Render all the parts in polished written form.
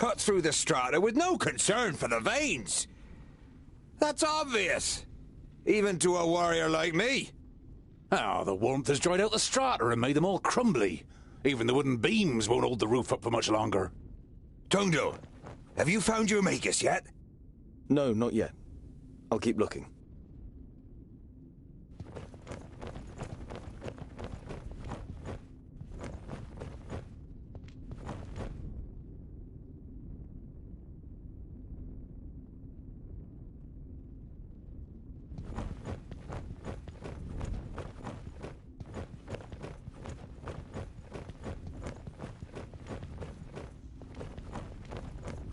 cut through the strata with no concern for the veins. That's obvious, even to a warrior like me. Oh, the warmth has dried out the strata and made them all crumbly. Even the wooden beams won't hold the roof up for much longer. Tungdil, have you found your magus yet? No, not yet. I'll keep looking.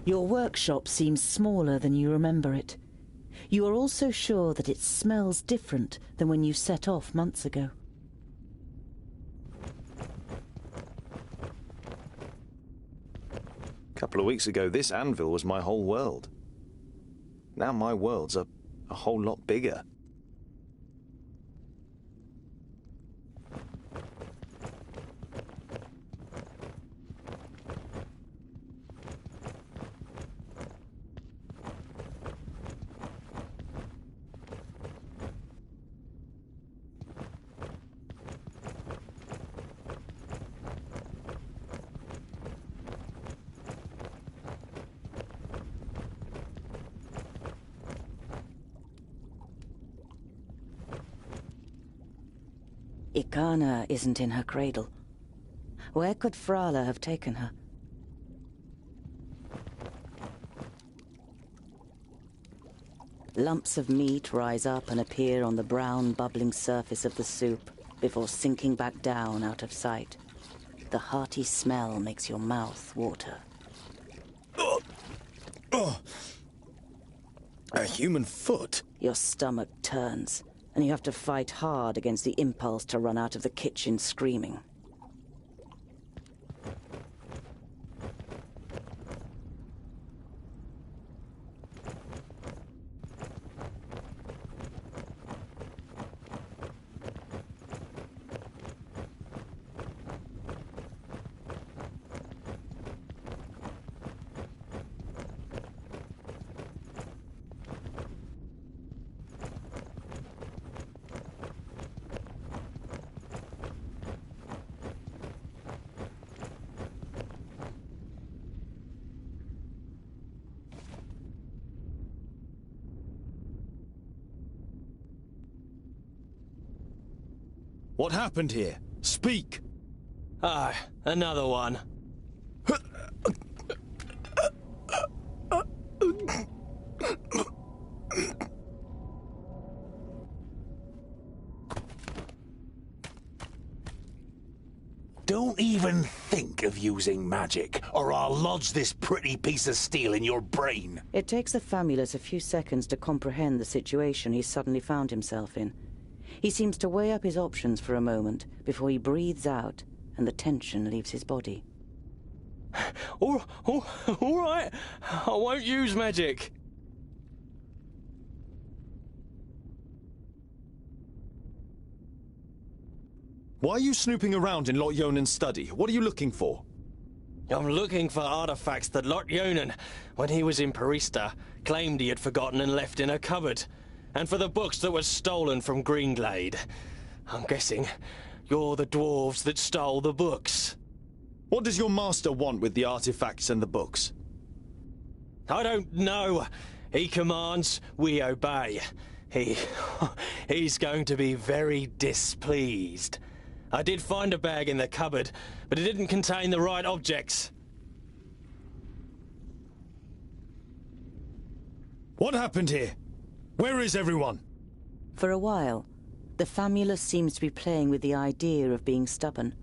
Your workshop seems smaller than you remember it. You are also sure that it smells different than when you set off months ago. A couple of weeks ago, this anvil was my whole world. Now my world's a whole lot bigger. Ikana isn't in her cradle. Where could Frala have taken her? Lumps of meat rise up and appear on the brown, bubbling surface of the soup before sinking back down out of sight. The hearty smell makes your mouth water. A human foot? Your stomach turns, and you have to fight hard against the impulse to run out of the kitchen screaming. What happened here? Speak! Ah, another one. Don't even think of using magic, or I'll lodge this pretty piece of steel in your brain. It takes the Famulus a few seconds to comprehend the situation he's suddenly found himself in. He seems to weigh up his options for a moment before he breathes out and the tension leaves his body. All right, I won't use magic. Why are you snooping around in Lot Yonan's study? What are you looking for? I'm looking for artifacts that Lot Yonan, when he was in Parista, claimed he had forgotten and left in a cupboard. And for the books that were stolen from Greenglade. I'm guessing you're the dwarves that stole the books. What does your master want with the artifacts and the books? I don't know. He commands, we obey. He's going to be very displeased. I did find a bag in the cupboard, but it didn't contain the right objects. What happened here? Where is everyone? For a while, the Famulus seems to be playing with the idea of being stubborn.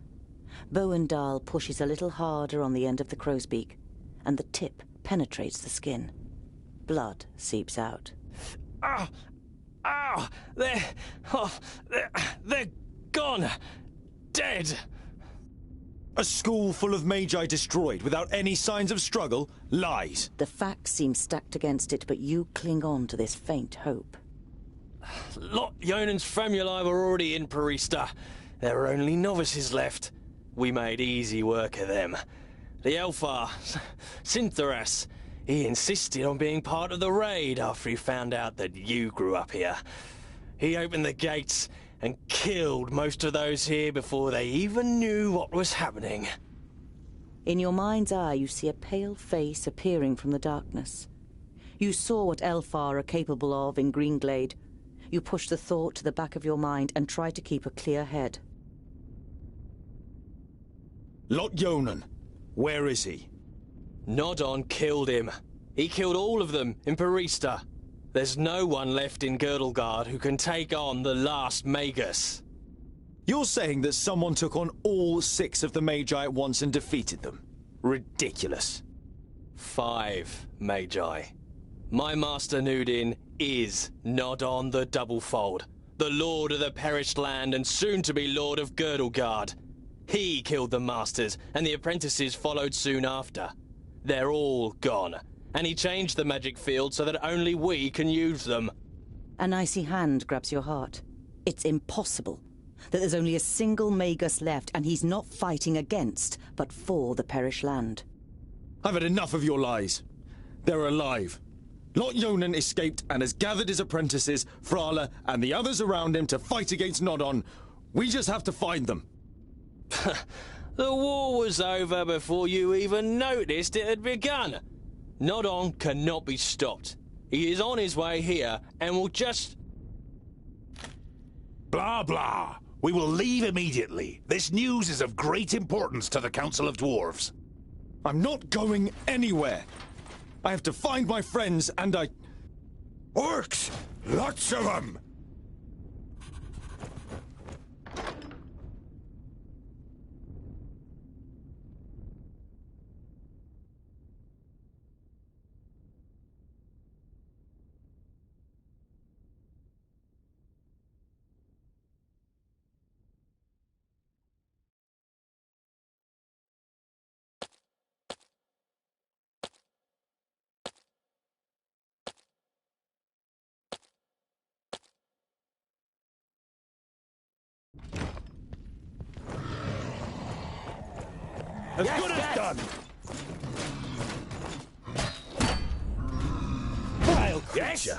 Bowendahl pushes a little harder on the end of the crow's beak, and the tip penetrates the skin. Blood seeps out. They're gone. Dead. A school full of magi destroyed without any signs of struggle? Lies. The facts seem stacked against it, but you cling on to this faint hope. Lot Yonan's famuli were already in Parista. There were only novices left. We made easy work of them. The Elfar, Synthoras, he insisted on being part of the raid after he found out that you grew up here. He opened the gates and killed most of those here before they even knew what was happening. In your mind's eye, you see a pale face appearing from the darkness. You saw what Elfar are capable of in Greenglade. You push the thought to the back of your mind and try to keep a clear head. Lot Yonan, where is he? Nodon killed him. He killed all of them in Barista. There's no one left in Girdlegard who can take on the last Magus. You're saying that someone took on all 6 of the Magi at once and defeated them? Ridiculous. 5 Magi. My master Nudin is Nodon the Doublefold, the Lord of the Perished Land and soon-to-be Lord of Girdlegard. He killed the masters, and the apprentices followed soon after. They're all gone, and he changed the magic field so that only we can use them. An icy hand grabs your heart. It's impossible that there's only a single Magus left, and he's not fighting against, but for the Perished Land. I've had enough of your lies. They're alive. Lot Yonan escaped and has gathered his apprentices, Frala, and the others around him to fight against Nodon. We just have to find them. The war was over before you even noticed it had begun. Nodon cannot be stopped. He is on his way here and will just... Blah, blah. We will leave immediately. This news is of great importance to the Council of Dwarves. I'm not going anywhere. I have to find my friends and Orcs! Lots of them! As good as done. Vile creature.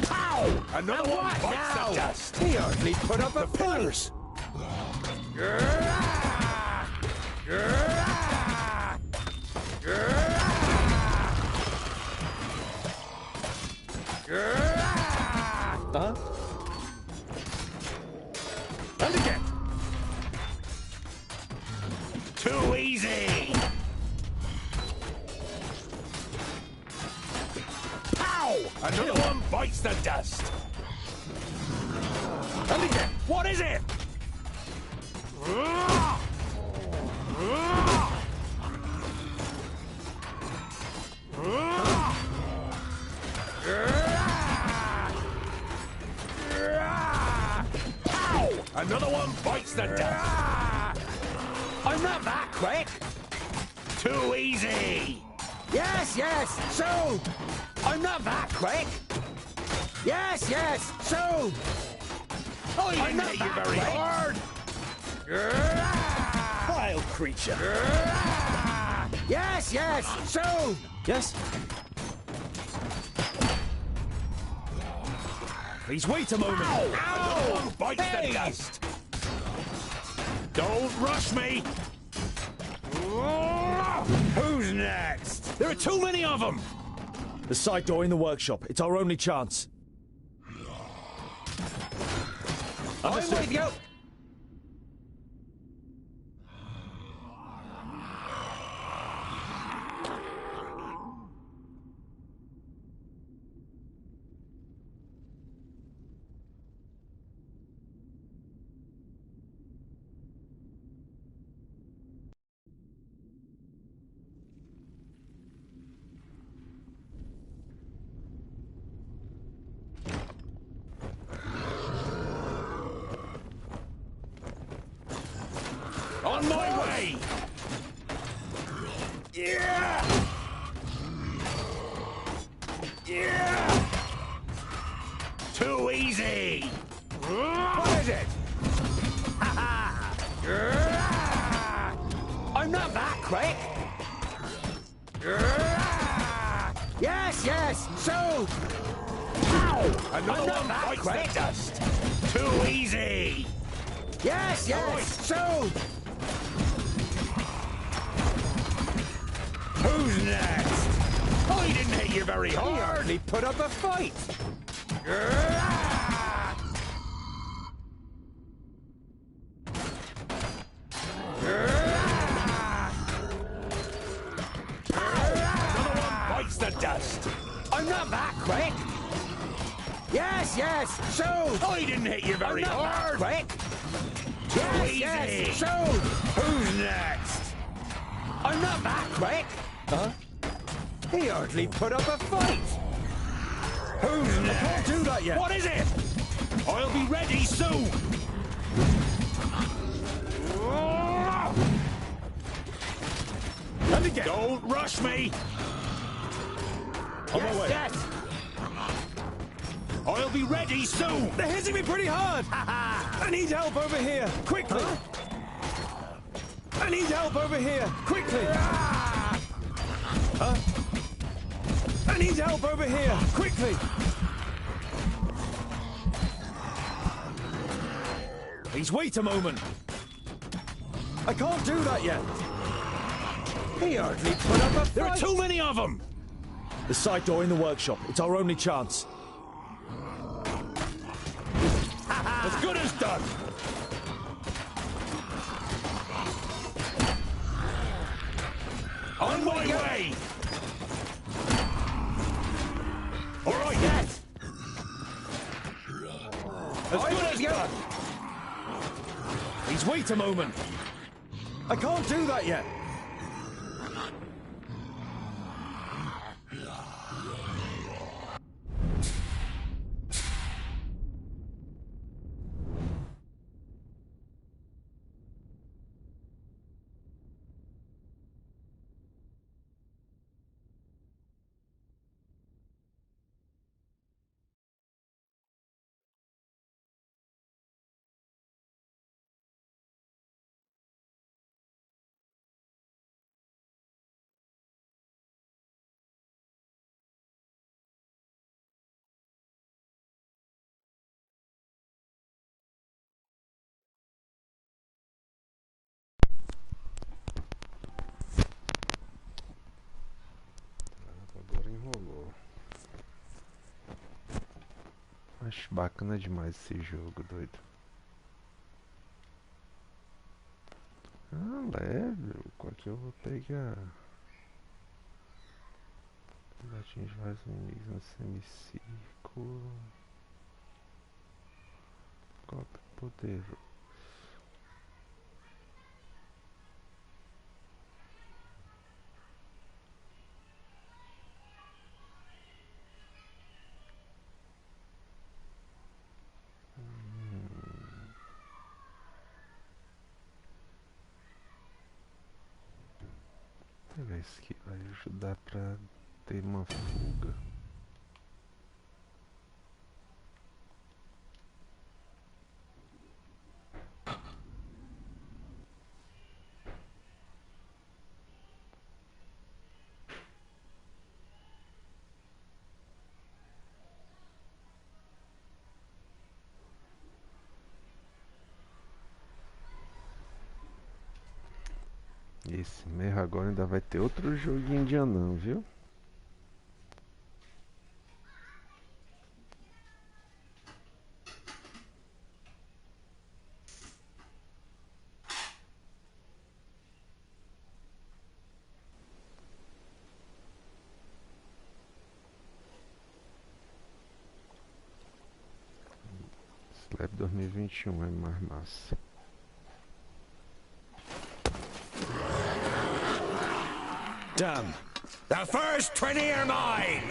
Pow! Another one bites the dust. He hardly put up a pillars. And again. Too easy. Pow! Another one bites the dust. And again. What is it? Another one bites the dust. I'm not that quick. Too easy. Yes, yes, soon! I'm not that quick! Yes, yes, soon! I not hit you that very quick. hard. Vile creature. Yes, yes, soon! yes? Please wait a moment. Another one bites the dust. Don't rush me. Who's next? There are too many of them. The side door in the workshop. It's our only chance. I'm with you! On my way. Yeah. Yeah. Too is it? I'm not that quick. Yes, yes, so... Ow! Another I'm not one that bites quick. the dust. Too easy. Yes, yes, so... Who's next? I didn't hit you very He hard. hardly put up a fight. Another one bites the dust. I'm not that quick. Yes, yes, so... I didn't hit you very I'm not hard. that quick. Yes, Easy. yes, so... Who's next? I'm not that quick. Huh? He hardly put up a fight. Who's next? Can't do that yet. What is it? I'll be ready soon. And again. Don't rush me. On my Yes, way. yes. I'll be ready soon. They're hitting me pretty hard. I need help over here, quickly. I need help over here, quickly. I need help over here, quickly. Please wait a moment. I can't do that yet. He hardly put up a fight. There are too many of them. The side door in the workshop. It's our only chance. As good as done. On my way. All right. Yes. As good as done. Please wait a moment. I can't do that yet. Agora enrolou. Acho bacana demais esse jogo, doido. Ah, level. Qual que eu vou pegar? Atinge vários inimigos no semicírculo. Golpe poderoso. Vou pegar esse que vai ajudar pra ter uma fuga. Esse mesmo agora ainda vai ter outro joguinho de anão, viu? Slab 2021 é mais massa. Damn. The first 20 are mine.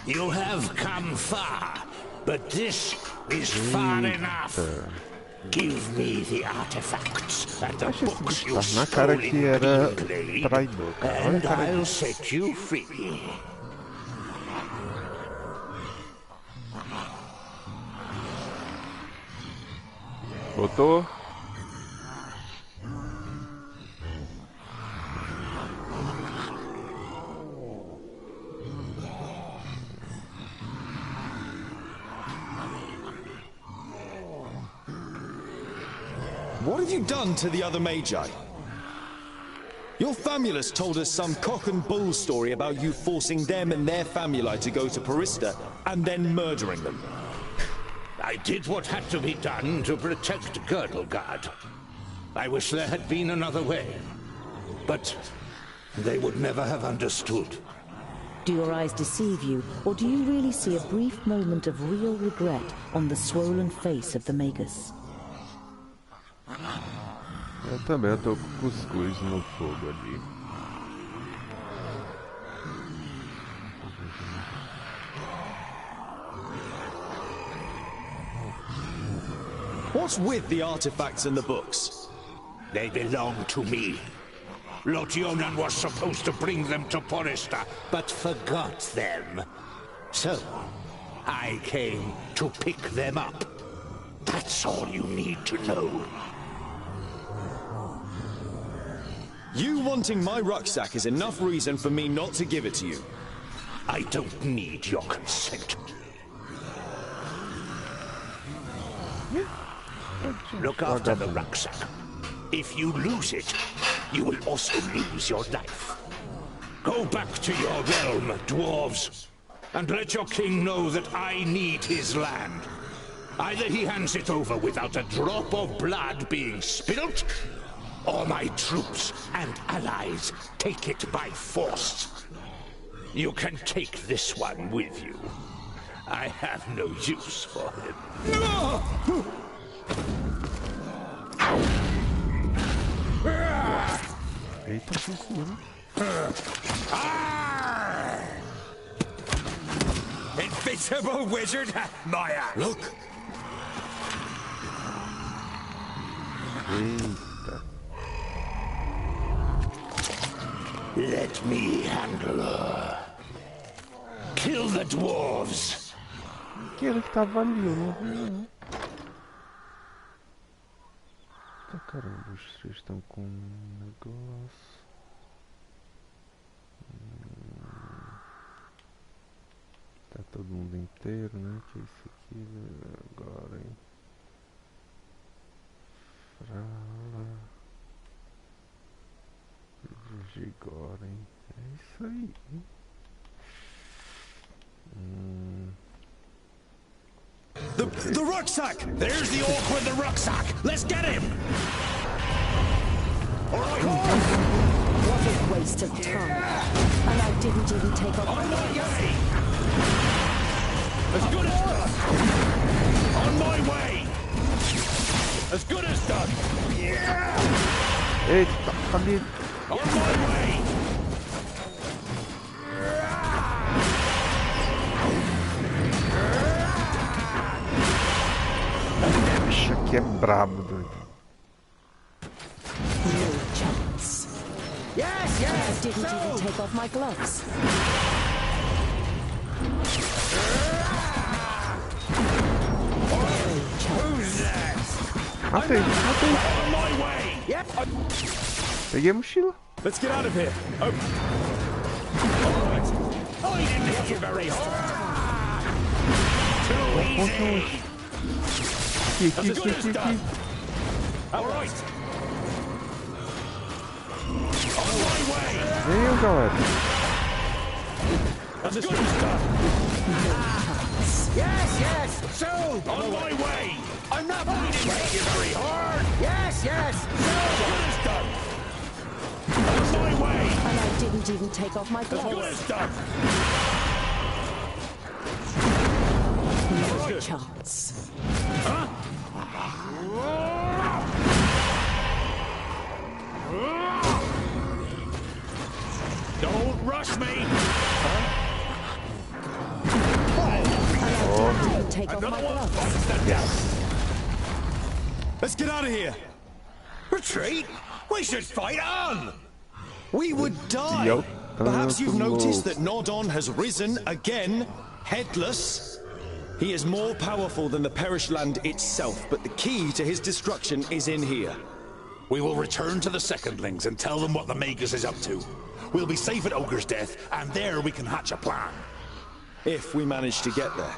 You have come far, but this is far enough. Give me the artifacts and the books you Tá na cara stole in que era Greenglade, traidor, cara. Olha a and cara I'll dele. set you free. Botou? What have you done to the other Magi? Your famulus told us some cock and bull story about you forcing them and their famuli to go to Parista and then murdering them. I did what had to be done to protect Girdlegard. I wish there had been another way. But they would never have understood. Do your eyes deceive you, or do you really see a brief moment of real regret on the swollen face of the Magus? Eu também, eu tô com cuscuz no fogo ali. What's with the artifacts and the books? They belong to me. Lord Yonan was supposed to bring them to Porista, but forgot them. So, I came to pick them up. That's all you need to know. You wanting my rucksack is enough reason for me not to give it to you. I don't need your consent. Look after the rucksack. If you lose it, you will also lose your life. Go back to your realm, dwarves, and let your king know that I need his land. Either he hands it over without a drop of blood being spilt, or my troops and allies take it by force. You can take this one with you. I have no use for him. Eita, por cima. Invisible wizard, maior. Look! Eita. Let me handle her. Kill the dwarves. Que ele que tava ali, eu não vi não. Tá, caramba, os três estão com um negócio. Tá todo mundo inteiro, né? Que é isso aqui agora, hein? Frala. Agora, hein? É isso aí, hein? The rucksack! There's the orc with the rucksack. Let's get him. All right, What a waste of time. And I didn't even take off my on my gloves. way. As good as done. On my way. As good as done. Eita, cadê? On my way. Bicho aqui é brabo, doido. No chance. Yes, I didn't even take off my gloves. Who's next? Matei, matei. On my way. Yep. Peguei a mochila. Let's get out of here. Oh, I didn't hit you very hard. Too easy. Aqui, As good as done. All right. On my way. Venham, galera. As good as done. Yes. So, on my way. I'm not going to hit you very hard. Yes. So, as good as done. On my way. And I didn't even take off my As good gloves. as done. No chance. Don't rush me. And I didn't even take off my gloves. let's get out of here. Retreat? We should fight on! We would die. Yo, Perhaps you've tanto noticed louco. that Nodon has risen again, headless. He is more powerful than the perished land itself, but the key to his destruction is in here. We will return to the Secondlings and tell them what the Magus is up to. We'll be safe at Ogre's death, and there we can hatch a plan. If we manage to get there.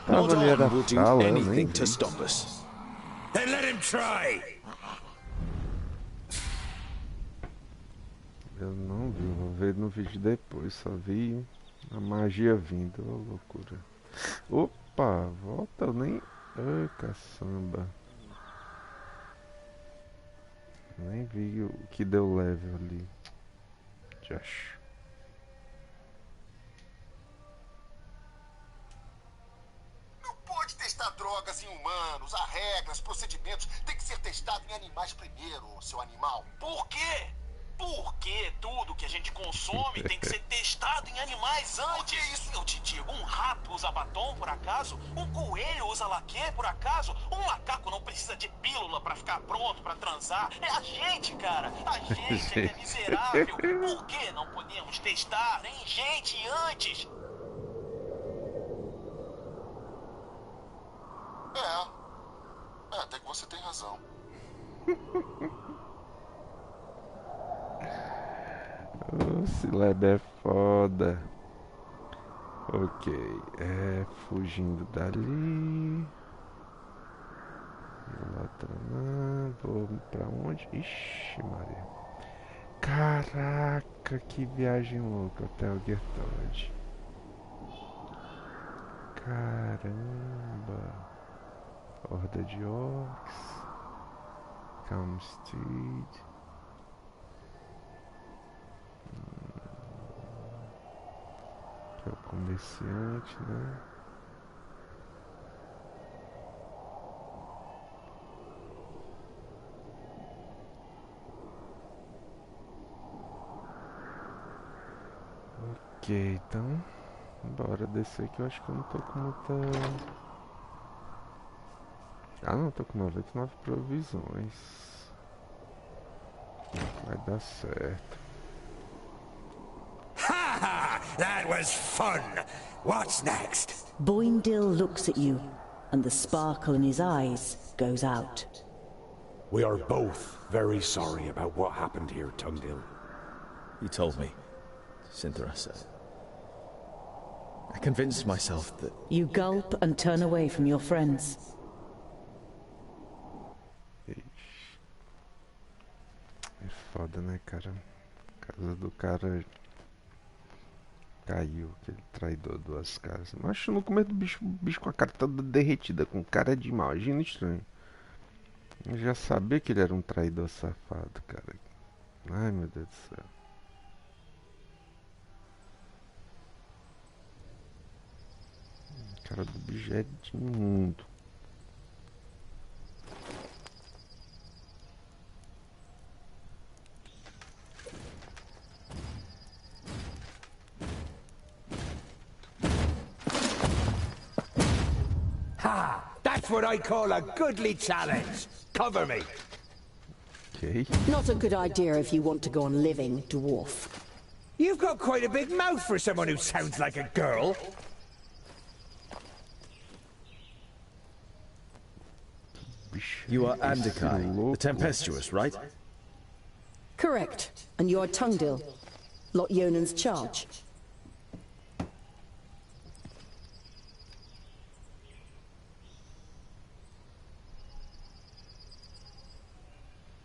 Tava ali, era Nodon will do sala, eu nem anything vi. to stop us. Then let him try! Eu não vi, vou ver no vídeo depois, só vi a magia vindo, ô loucura. Opa, volta, eu nem... Ai, caçamba. Nem vi o que deu level ali. Josh. Não pode testar drogas em humanos. Há regras, procedimentos. Tem que ser testado em animais primeiro, seu animal. Por quê? Porque tudo que a gente consome tem que ser testado em animais antes. Isso eu te digo, um rato usa batom por acaso? Um coelho usa laque por acaso? Um macaco não precisa de pílula pra ficar pronto pra transar? É a gente, cara. A gente é que é miserável. Por que não podemos testar em gente antes? Até que você tem razão. O Cileb é foda. Ok, fugindo dali. Vou pra onde? Ixi, Maria. Caraca, que viagem louca até o Gertod. Caramba. Horda de orcs. Calmstead. Que é o comerciante, né? Ok, então bora descer que eu acho que eu não tô com muita... Ah não, tô com 99 provisões. Vai dar certo. Ha ha! That was fun! What's next? Boindil looks at you, and the sparkle in his eyes goes out. We are both very sorry about what happened here, Tungdil. You told me, Cynthia said. I convinced myself that... You gulp and turn away from your friends. É foda, né, cara? A casa do cara caiu, aquele traidor, duas casas. Mas no começo do bicho com a cara toda derretida, com cara de mal, agindo estranho. Eu já sabia que ele era um traidor safado, cara. Ai, meu Deus do céu. A cara do bicho é de imundo. Ha! That's what I call a goodly challenge. Cover me. Ok. Not a good idea if you want to go on living, dwarf. You've got quite a big mouth for someone who sounds like a girl. You are Andikai, the tempestuous, right? Correct. And you're Tungdil, Lot Yonan's charge.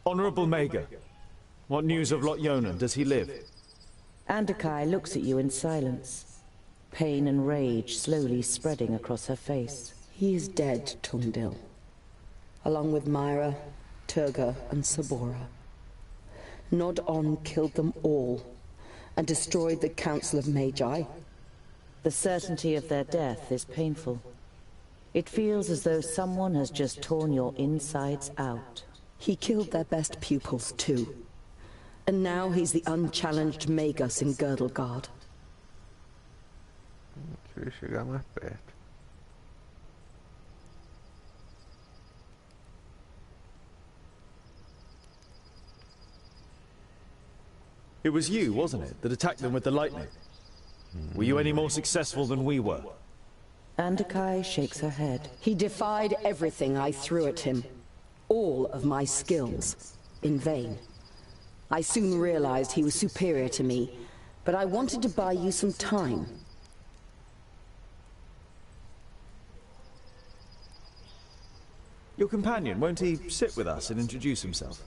Honorable Mager, what news of Lot Yonan? Does he live? Andakai looks at you in silence, pain and rage slowly spreading across her face. He is dead, Tungdil. Along with Myra, Turga, and Sabora. Nod-on killed them all, and destroyed the Council of Magi. The certainty of their death is painful. It feels as though someone has just torn your insides out. He killed their best pupils, too. And now he's the unchallenged Magus in Girdlegard. Queria chegar mais perto. It was you, wasn't it, that attacked them with the lightning? Were you any more successful than we were? Andakai shakes her head. He defied everything I threw at him. All of my skills. In vain. I soon realized he was superior to me, but I wanted to buy you some time. Your companion, won't he sit with us and introduce himself?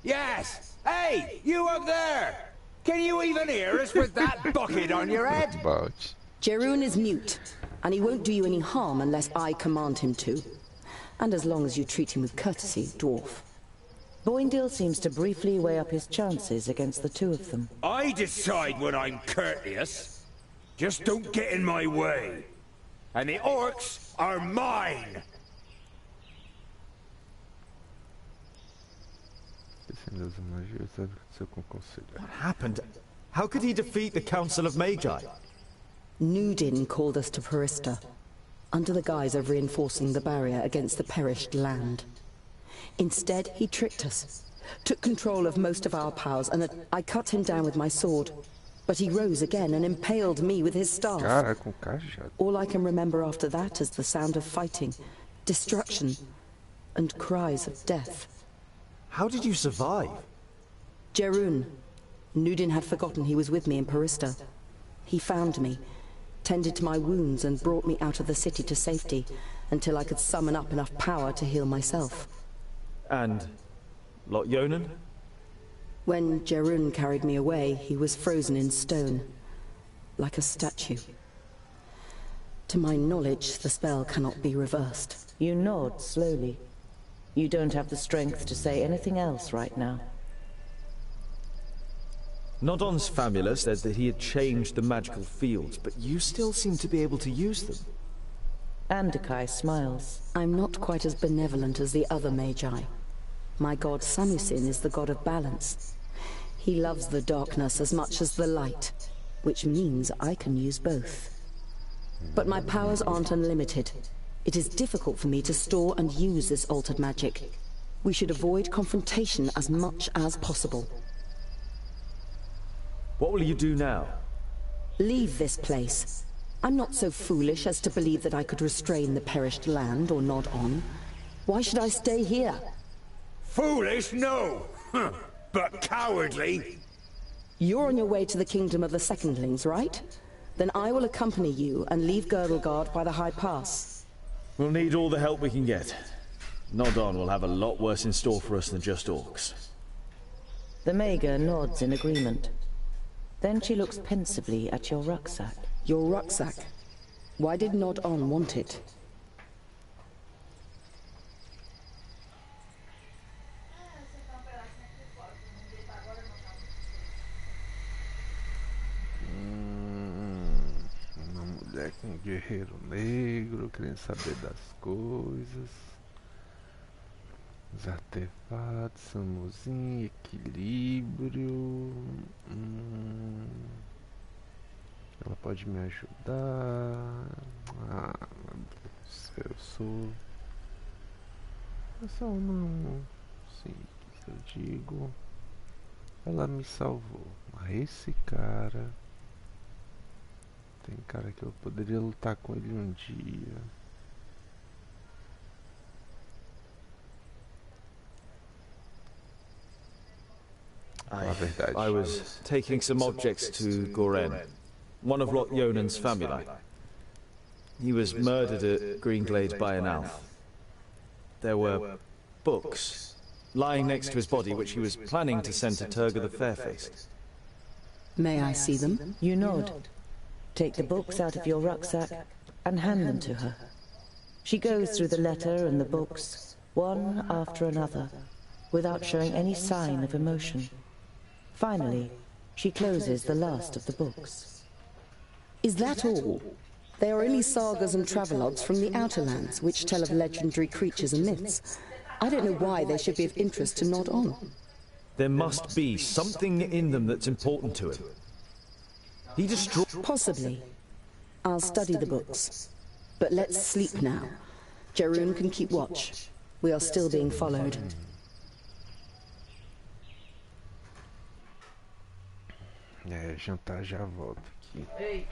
Yes! Hey, you up there! Can you even hear us with that bucket on your head? Jeroen is mute, and he won't do you any harm unless I command him to. And as long as you treat him with courtesy, dwarf. Boindil seems to briefly weigh up his chances against the two of them. I decide when I'm courteous. Just don't get in my way. And the orcs are mine! What happened? How could he defeat the Council of Magi? Nudin called us to Parista, under the guise of reinforcing the barrier against the perished land. Instead, he tricked us, took control of most of our powers, and I cut him down with my sword. But he rose again and impaled me with his staff. All I can remember after that is the sound of fighting, destruction, and cries of death. How did you survive? Jeroen. Nudin had forgotten he was with me in Parista. He found me, tended to my wounds, and brought me out of the city to safety, until I could summon up enough power to heal myself. And Lot Yonan? When Jeroen carried me away, he was frozen in stone, like a statue. To my knowledge, the spell cannot be reversed. You nod slowly. You don't have the strength to say anything else right now. Nodon's famula said that he had changed the magical fields, but you still seem to be able to use them. Andakai smiles. I'm not quite as benevolent as the other Magi. My god Samusin is the god of balance. He loves the darkness as much as the light, which means I can use both. But my powers aren't unlimited. It is difficult for me to store and use this altered magic. We should avoid confrontation as much as possible. What will you do now? Leave this place. I'm not so foolish as to believe that I could restrain the perished land or nod on. Why should I stay here? Foolish, no! But cowardly! You're on your way to the kingdom of the Secondlings, right? Then I will accompany you and leave Girdlegard by the High Pass. We'll need all the help we can get. Nodon will have a lot worse in store for us than just orcs. The Maga nods in agreement. Then she looks pensively at your rucksack. Your rucksack? Why did Nodon want it? Um guerreiro negro, querendo saber das coisas. Os artefatos, samuzinho, equilíbrio. Ela pode me ajudar. Ah, meu Deus, eu sou só uma simples, eu digo. Ela me salvou. Mas esse cara. Tem cara que eu poderia lutar com ele um dia. I was taking some objects to Goren, one of Lot Yonan's family. He was murdered at Greenglade by an elf. There were books lying next to his body which he was planning to send to Turga the Fairfaced. May I see them? You nod. Take the books out of your rucksack and hand them to her. She goes through the letter and the books, one after another, without showing any sign of emotion. Finally, she closes the last of the books. Is that all? They are only sagas and travelogues from the Outer Lands, which tell of legendary creatures and myths. I don't know why they should be of interest to Nodon. There must be something in them that's important to him. He destroyed... Possibly. I'll study the books. But let's sleep now. Jeroen can keep watch. We are still being followed. Jantar já volto aqui.